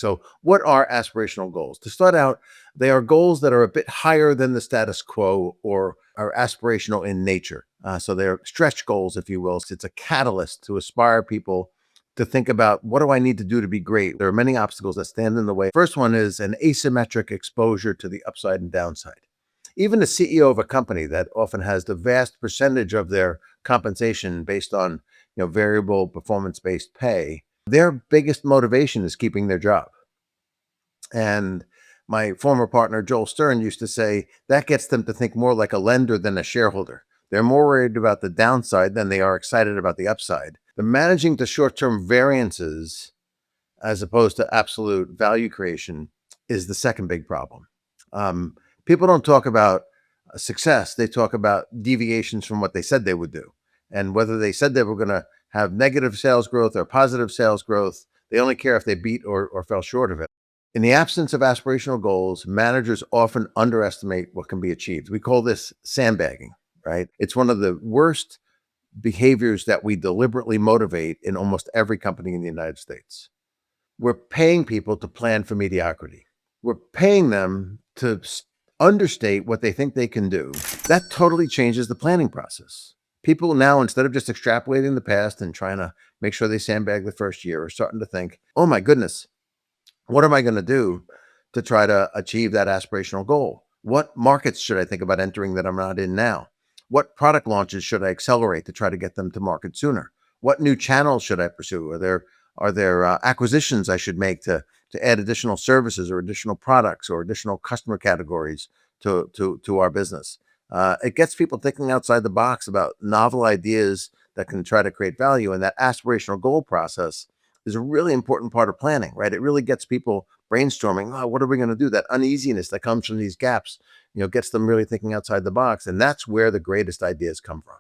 So what are aspirational goals? To start out, they are goals that are a bit higher than the status quo or are aspirational in nature. So they're stretch goals, if you will. It's a catalyst to aspire people to think about, what do I need to do to be great? There are many obstacles that stand in the way. First one is an asymmetric exposure to the upside and downside. Even the CEO of a company that often has the vast percentage of their compensation based on variable performance-based pay, their biggest motivation is keeping their job. And my former partner, Joel Stern, used to say that gets them to think more like a lender than a shareholder. They're more worried about the downside than they are excited about the upside. The managing the short-term variances as opposed to absolute value creation is the second big problem. People don't talk about success. They talk about deviations from what they said they would do. And whether they said they were going to have negative sales growth or positive sales growth, they only care if they beat or fell short of it. In the absence of aspirational goals, managers often underestimate what can be achieved. We call this sandbagging, right? It's one of the worst behaviors that we deliberately motivate in almost every company in the United States. We're paying people to plan for mediocrity. We're paying them to understate what they think they can do. That totally changes the planning process. People now, instead of just extrapolating the past and trying to make sure they sandbag the first year, are starting to think, oh my goodness, what am I going to do to try to achieve that aspirational goal? What markets should I think about entering that I'm not in now? What product launches should I accelerate to try to get them to market sooner? What new channels should I pursue? Are there acquisitions I should make to add additional services or additional products or additional customer categories to our business? It gets people thinking outside the box about novel ideas that can try to create value. And that aspirational goal process is a really important part of planning, right? It really gets people brainstorming, oh, what are we going to do? That uneasiness that comes from these gaps, gets them really thinking outside the box. And that's where the greatest ideas come from.